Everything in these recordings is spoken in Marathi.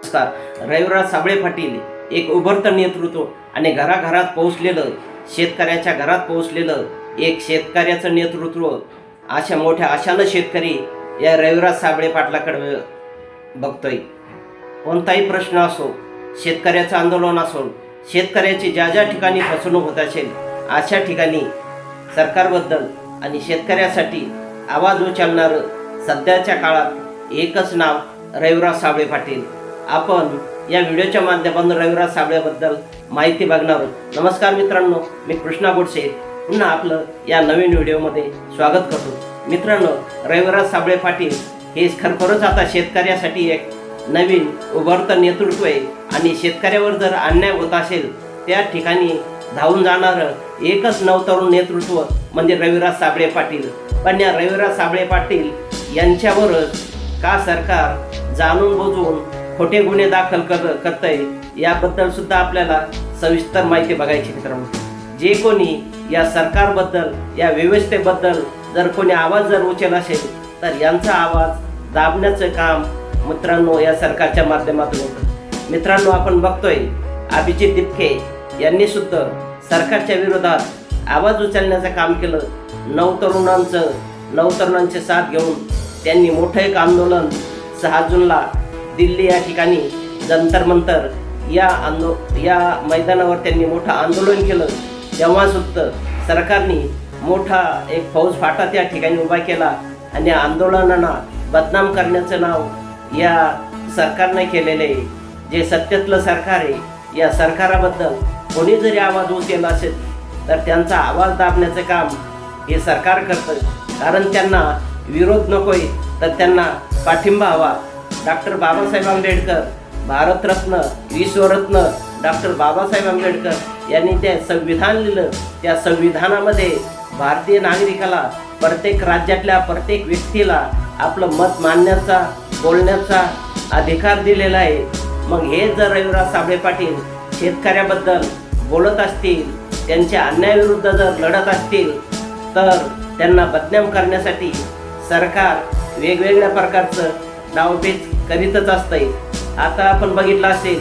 नमस्कार. रविराज साबळे पाटील एक उभरतं नेतृत्व आणि घराघरात पोहोचलेलं, शेतकऱ्याच्या घरात पोहोचलेलं एक शेतकऱ्याचं नेतृत्व. अशा मोठ्या आशानं शेतकरी या रविराज साबळे पाटलाकडे बघतोय. कोणताही प्रश्न असो, शेतकऱ्याचं आंदोलन असो, शेतकऱ्याची ज्या ज्या ठिकाणी फसवणूक होत असेल अशा ठिकाणी सरकारबद्दल आणि शेतकऱ्यासाठी आवाज उचलणारं सध्याच्या काळात एकच नाव रविराज साबळे पाटील. आपण या व्हिडिओच्या माध्यमातून रविराज साबळेबद्दल माहिती बघणार आहोत. नमस्कार मित्रांनो, मी कृष्णा गोडसे पुन्हा आपलं या नवीन व्हिडिओमध्ये स्वागत करतो. मित्रांनो, रविराज साबळे पाटील हे खरोखरच आता शेतकऱ्यासाठी एक नवीन उभरतं नेतृत्व आहे आणि शेतकऱ्यावर जर अन्याय होत असेल त्या ठिकाणी धावून जाणारं एकच नवतरुण नेतृत्व म्हणजे रविराज साबळे पाटील. पण या रविराज साबळे पाटील यांच्यावरच का सरकार जाणून बुजून खोटे गुन्हे दाखल करतंय याबद्दल सुद्धा आपल्याला सविस्तर माहिती बघायची. मित्रांनो, जे कोणी या सरकारबद्दल, या व्यवस्थेबद्दल जर कोणी आवाज जर उचल असेल तर यांचा आवाज दाबण्याचं काम मित्रांनो या सरकारच्या माध्यमातून होतं. मित्रांनो, आपण बघतोय अभिजित दिपके यांनी सुद्धा सरकारच्या विरोधात आवाज उचलण्याचं काम केलं. नवतरुणांचे साथ घेऊन त्यांनी मोठं एक आंदोलन 6 जूनला दिल्ली या ठिकाणी जंतर मंतर या मैदानावर त्यांनी मोठं आंदोलन केलं. तेव्हा सुद्धा सरकारने मोठा एक फौज फाटा त्या ठिकाणी उभा केला आणि आंदोलनांना बदनाम करण्याचं नाव या सरकारने केलेलं आहे. जे सत्तेतलं सरकार आहे, या सरकाराबद्दल कोणी जरी आवाज उचलला असेल तर त्यांचा आवाज दाबण्याचं काम हे सरकार करतं. कारण त्यांना विरोध नकोय तर त्यांना पाठिंबा हवा. डॉक्टर बाबासाहेब आंबेडकर, भारतरत्न, विश्वरत्न डॉक्टर बाबासाहेब आंबेडकर यांनी ते संविधान लिहिलं. त्या संविधानामध्ये भारतीय नागरिकाला, प्रत्येक राज्यातल्या प्रत्येक व्यक्तीला आपलं मत मांडण्याचा, बोलण्याचा अधिकार दिलेला आहे. मग हे जर रविराज साबळे पाटील शेतकऱ्याबद्दल बोलत असतील, त्यांच्या अन्यायाविरुद्ध जर लढत असतील तर त्यांना बदनाम करण्यासाठी सरकार वेगवेगळ्या प्रकारचं डावपेच करीतच असतंय. आता आपण बघितलं असेल,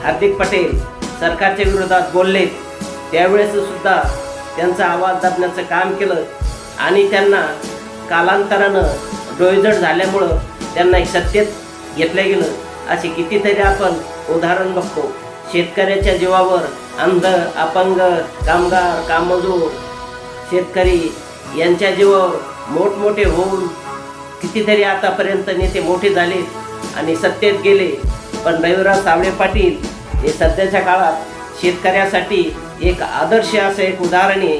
हार्दिक पटेल सरकारच्या विरोधात बोलले, त्यावेळेस सुद्धा त्यांचा आवाज दाबण्याचं काम केलं आणि त्यांना कालांतरानं डोळजड झाल्यामुळं त्यांना एक सत्तेत घेतलं गेलं. असे कितीतरी आपण उदाहरण बघतो. शेतकऱ्याच्या जीवावर अंध, अपंग, कामगार, काममजूर, शेतकरी यांच्या जीवावर मोठमोठे होऊन कितीतरी आतापर्यंत नेते मोठे झाले आणि सत्तेत गेले. पण रविराज साबळे पाटील हे सध्याच्या काळात शेतकऱ्यासाठी एक आदर्श असं एक उदाहरण आहे.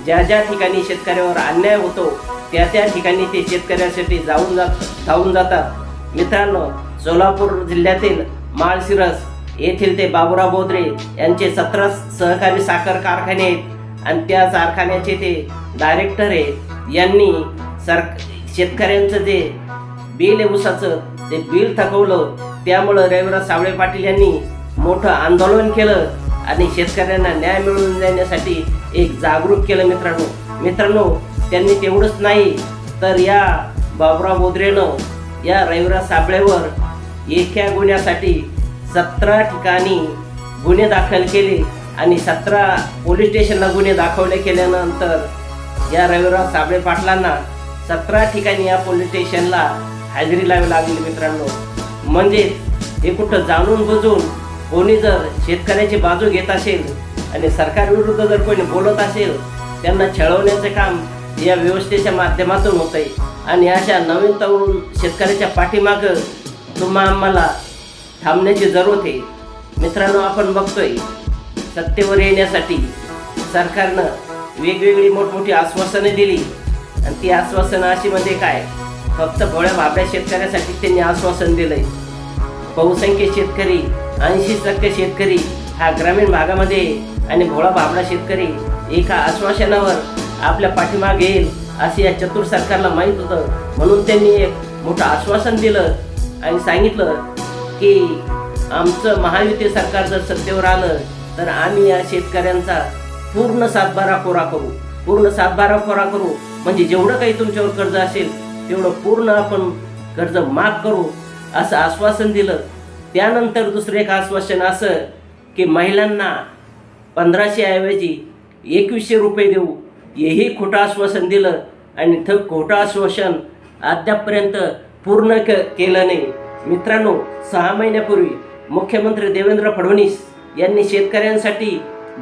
ज्या ज्या ठिकाणी शेतकऱ्यावर अन्याय होतो त्या त्या ठिकाणी ते शेतकऱ्यासाठी धावून जातात. मित्रांनो, सोलापूर जिल्ह्यातील माळशिरस येथील ते बाबुराव बोद्रे यांचे 17 सहकारी साखर कारखाने आहेत आणि त्या कारखान्याचे ते डायरेक्टर आहेत. यांनी शेतकऱ्यांचं जे बिल आहे ऊसाचं, ते बिल थकवलं. त्यामुळं रविराज साबळे पाटील यांनी मोठं आंदोलन केलं आणि शेतकऱ्यांना न्याय मिळवून देण्यासाठी एक जागरूक केलं. मित्रांनो, त्यांनी तेवढंच नाही तर या बाबुराव बोद्रेनं या रविराज साबळेवर एका गुन्ह्यासाठी 17 ठिकाणी गुन्हे दाखल केले आणि 17 पोलीस स्टेशनला गुन्हे दाखवले. केल्यानंतर या रविराज साबळे पाटलांना 17 ठिकाणी या पोलीस स्टेशनला हजेरी लावावी लागली. मित्रांनो, म्हणजे हे कुठं जाणून बुजून कोणी जर शेतकऱ्याची बाजू घेत असेल आणि सरकारविरुद्ध जर कोणी बोलत असेल त्यांना छळवण्याचं काम या व्यवस्थेच्या माध्यमातून होत आहे. आणि अशा नवीन तरुण शेतकऱ्याच्या पाठीमागं आम्हाला थांबण्याची जरूरत आहे. मित्रांनो, आपण बघतोय सत्तेवर येण्यासाठी सरकारनं वेगवेगळी मोठमोठी आश्वासनं दिली आणि ती आश्वासनं अशी म्हणजे काय, फक्त भोळ्या भाबड्या शेतकऱ्यासाठी त्यांनी आश्वासन दिलंय. बहुसंख्य शेतकरी, 80% शेतकरी हा ग्रामीण भागामध्ये आणि भोळा भाबडा शेतकरी एका आश्वासनावर आपल्या पाठीमागे येईल असे या चतुर सरकारला माहीत होतं. म्हणून त्यांनी एक मोठं आश्वासन दिलं आणि सांगितलं की आमचं महायुती सरकार जर सत्तेवर आलं तर आम्ही या शेतकऱ्यांचा पूर्ण सातबारा कोरा करू. म्हणजे जेवढं काही तुमच्यावर कर्ज असेल तेवढं पूर्ण आपण कर्ज माफ करू असं आश्वासन दिलं. त्यानंतर दुसरं एक आश्वासन असं की महिलांना 1500 ऐवजी 2100 रुपये देऊ, हेही खोटं आश्वासन दिलं आणि खोटं आश्वासन अद्यापपर्यंत पूर्ण केलं नाही. मित्रांनो, 6 महिन्यापूर्वी मुख्यमंत्री देवेंद्र फडणवीस यांनी शेतकऱ्यांसाठी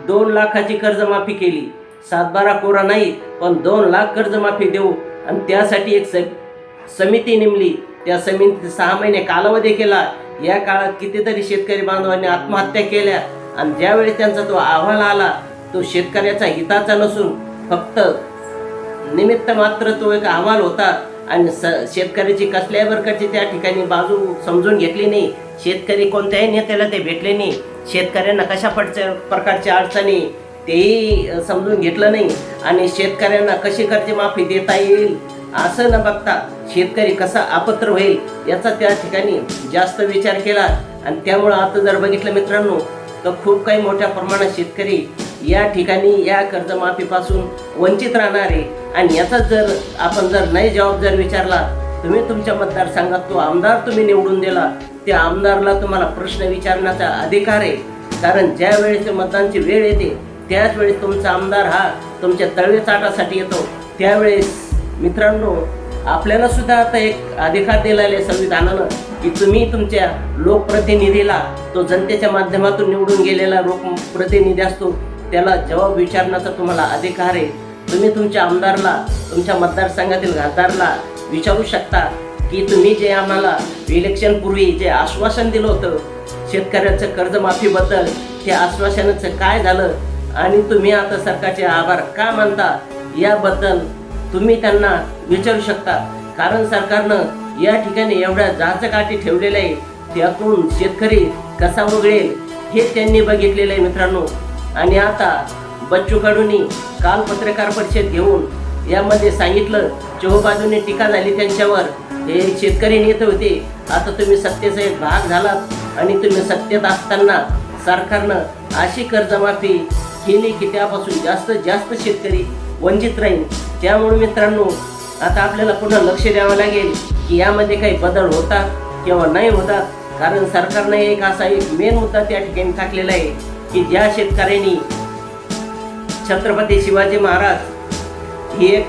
2 लाखाची कर्जमाफी केली. 7-12 कोरा नाही, पण 2 लाख कर्जमाफी देऊ आणि त्यासाठी एक समिती नेमली. त्या समितीने 6 महिने कालावधी केला. या काळात कितीतरी शेतकरी बांधवांनी आत्महत्या केल्या आणि ज्यावेळी त्यांचा तो अहवाल आला, तो शेतकऱ्याचा हिताचा नसून फक्त निमित्त मात्र तो एक अहवाल होता आणि शेतकऱ्याची कसल्याही प्रकारची त्या ठिकाणी बाजू समजून घेतली नाही. शेतकरी कोणत्याही नेत्याला ते भेटले नाही. शेतकऱ्यांना कशा प्रकारच्या अडचणी तेही समजून घेतलं नाही आणि शेतकऱ्यांना कशी कर्जमाफी देता येईल असं न बघता शेतकरी कसा अपात्र होईल याचा त्या ठिकाणी जास्त विचार केला. आणि त्यामुळं आता जर बघितलं मित्रांनो, तर खूप काही मोठ्या प्रमाणात शेतकरी या ठिकाणी या कर्जमाफीपासून वंचित राहणार आहे. आणि याचा जर आपण नाही जबाब विचारला, तुम्ही तुमच्या मतदारसंघात तो आमदार तुम्ही निवडून दिला, त्या आमदारला तुम्हाला प्रश्न विचारण्याचा अधिकार आहे. कारण ज्या वेळेस मतदानाची वेळ येते त्याच वेळेस तुमचा आमदार हा तुमच्या तळवे चाटासाठी येतो. त्यावेळेस मित्रांनो, आपल्याला सुद्धा आता एक अधिकार दिलेला आहे संविधानानं की तुम्ही तुमच्या लोकप्रतिनिधीला, तो जनतेच्या माध्यमातून निवडून गेलेला लोकप्रतिनिधी असतो, त्याला जबाब विचारण्याचा तुम्हाला अधिकार आहे. तुम्ही तुमच्या आमदारला, तुमच्या मतदारसंघातील खासदारला विचारू शकता की तुम्ही जे आम्हाला इलेक्शनपूर्वी जे आश्वासन दिलं होतं शेतकऱ्याचं कर्जमाफीबद्दल, त्या आश्वासनाचं काय झालं आणि तुम्ही आता सरकारचे आभार का मानता, याबद्दल तुम्ही त्यांना विचारू शकता. कारण सरकारनं या ठिकाणी एवढ्या जाचकाठी ठेवलेलं आहे, त्यातून शेतकरी कसा वगळेल हे त्यांनी बघितलेलं आहे मित्रांनो. आणि आता बच्चू कडूंनी काल पत्रकार परिषद घेऊन यामध्ये सांगितलं, चोहोबाजूने टीका झाली त्यांच्यावर. हे शेतकरी नेते होते, आता तुम्ही सत्तेचा एक भाग झालात आणि तुम्ही सत्तेत असताना सरकारनं अशी कर्जमाफी केली की त्यापासून जास्तीत जास्त शेतकरी वंचित राहील. त्यामुळे मित्रांनो, आता आपल्याला पुन्हा लक्ष द्यावं लागेल की यामध्ये काही बदल होतात किंवा नाही होतात. कारण सरकारनं एक असा एक मेन मुद्दा त्या ठिकाणी टाकलेला आहे की ज्या शेतकऱ्यांनी छत्रपती शिवाजी महाराज ही एक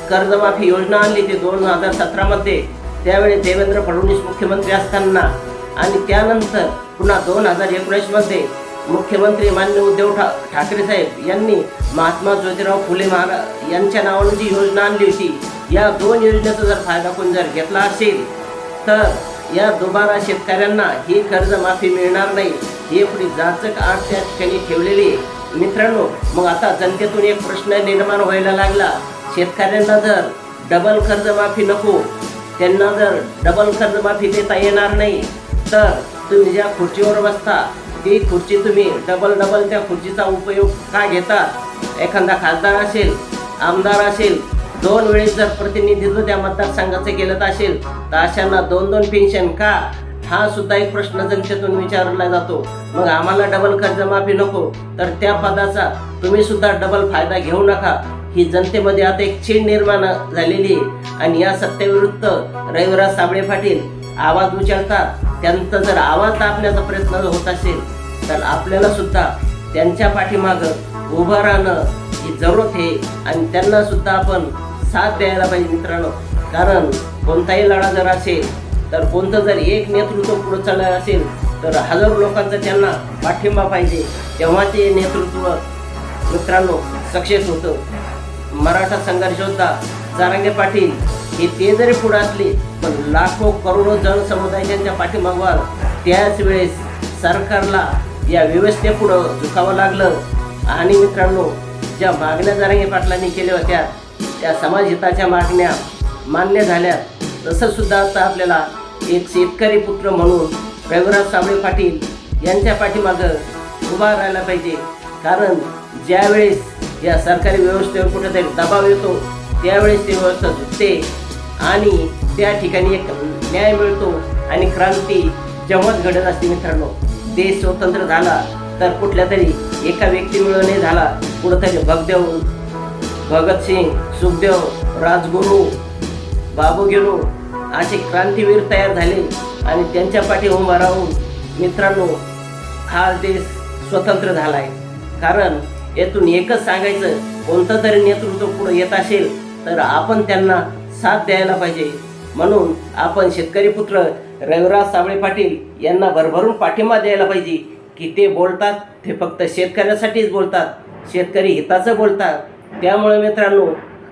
कर्जमाफी योजना आणली ती 2017 मध्ये, त्यावेळी देवेंद्र फडणवीस मुख्यमंत्री असताना, आणि त्यानंतर पुन्हा 2019 मध्ये मुख्यमंत्री माननीय उद्धव ठाकरे साहेब यांनी महात्मा ज्योतिराव फुले महाराज यांच्या नावानं जी योजना आणली होती, या 2 योजनेचा जर फायदा कोण जर घेतला असेल तर या दुबारा शेतकऱ्यांना ही कर्जमाफी मिळणार नाही. ही पुढे जाचक आड त्या ठिकाणी ठेवलेली आहे मित्रांनो. मग आता जनतेतून एक प्रश्न निर्माण व्हायला लागला, शेतकऱ्यांना जर डबल कर्जमाफी नको, त्यांना जर डबल कर्जमाफी देता येणार नाही, तर तुम्ही ज्या खुर्चीवर बसता ती खुर्ची तुम्ही डबल त्या खुर्चीचा उपयोग का घेता? एखादा खासदार असेल, आमदार असेल, 2 वेळेस जर प्रतिनिधित्व त्या मतदारसंघाचं केलं असेल तर अशांना 2 पेन्शन का? हा सुद्धा एक प्रश्न जनतेतून विचारला जातो. मग आम्हाला डबल कर्जमाफी नको, तर त्या पदाचा तुम्ही सुद्धा डबल फायदा घेऊ नका. ही जनतेमध्ये आता एक चीड निर्माण झालेली आहे. आणि या सत्तेविरुद्ध रविराज साबळे पाटील आवाज उचलतात. त्यांचा जर आवाज दाबण्याचा प्रयत्न होत असेल तर आपल्याला सुद्धा त्यांच्या पाठीमागं उभं राहणं ही जरूरत आहे आणि त्यांना सुद्धा आपण साथ द्यायला पाहिजे मित्रांनो. कारण कोणताही लढा जर असेल तर कोणतं जर एक नेतृत्व पुढे चाललं असेल तर हजारो लोकांचा त्यांना पाठिंबा पाहिजे, तेव्हा ते नेतृत्व मित्रांनो सक्सेस होतं. मराठा संघर्ष योद्धा जरांगे पाटील हे ते जरी पुढे असले पण लाखो करोडो जनसमुदाय त्यांच्या पाठीमागवर, त्याच वेळेस सरकारला या व्यवस्थेपुढं झुकावं लागलं. आणि मित्रांनो, ज्या मागण्या जरांगे पाटलांनी केल्या होत्या त्या समाजहिताच्या मागण्या मान्य झाल्या. तसं सुद्धा आता आपल्याला एक शेतकरी पुत्र म्हणून रविराज साबळे पाटील यांच्या पाठीमागं उभा राहायला पाहिजे. कारण ज्यावेळेस या सरकारी व्यवस्थेवर कुठेतरी दबाव येतो त्यावेळेस ती व्यवस्था झुकते आणि त्या ठिकाणी एक न्याय मिळतो आणि क्रांती जेव्हाच घडत असते मित्रांनो. देश स्वतंत्र झाला तर कुठल्या तरी एका व्यक्तीमुळे नाही झाला, कुठंतरी भगतसिंग, सुखदेव, राजगुरू, बाबू गेलो असे क्रांतीवीर तयार झाले आणि त्यांच्या पाठी उभा राहून मित्रांनो हा देश स्वतंत्र झाला आहे. कारण यातून एकच सांगायचं, कोणतं तरी नेतृत्व पुढे येत असेल तर आपण त्यांना साथ द्यायला पाहिजे. म्हणून आपण शेतकरी पुत्र रविराज साबळे पाटील यांना भरभरून पाठिंबा द्यायला पाहिजे की ते बोलतात ते फक्त शेतकऱ्यासाठीच बोलतात, शेतकरी हिताचं बोलतात. त्यामुळे मित्रांनो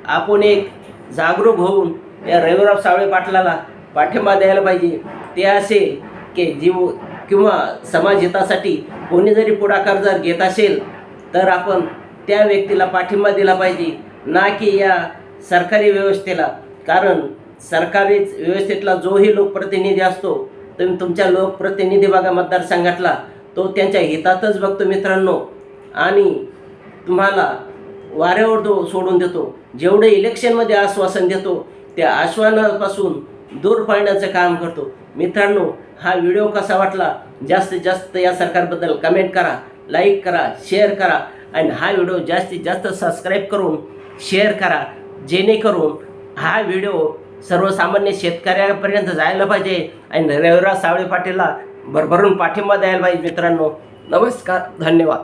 आपण एक जागरूक होऊन या रविराज साबळे पाटलाला पाठिंबा द्यायला पाहिजे. ते असेल की जीव किंवा समाज हितासाठी कोणी जरी पुढाकार जर घेत असेल तर आपण त्या व्यक्तीला पाठिंबा दिला पाहिजे, ना की या सरकारी व्यवस्थेला. कारण सरकारी व्यवस्थेतला जोही लोकप्रतिनिधी असतो, तुम्ही तुमच्या लोकप्रतिनिधी बघा मतदारसंघातला, तो त्यांच्या हितातच बघतो मित्रांनो, आणि तुम्हाला वाऱ्यावर सोडून देतो. जेवढे इलेक्शनमध्ये आश्वासन देतो त्या आश्वासनापासून दूर पळण्याचं काम करतो. मित्रांनो हा व्हिडिओ कसा वाटला जास्तीत जास्त या सरकारबद्दल कमेंट करा, लाईक करा, शेअर करा आणि हा व्हिडिओ जास्तीत जास्त सबस्क्राईब करून शेअर करा, जेणेकरून हा व्हिडिओ सर्वसामान्य शेतकऱ्यापर्यंत जायला पाहिजे आणि रविराज साबळे पाटीलला भरभरून पाठिंबा द्यायला पाहिजे. मित्रांनो नमस्कार, धन्यवाद.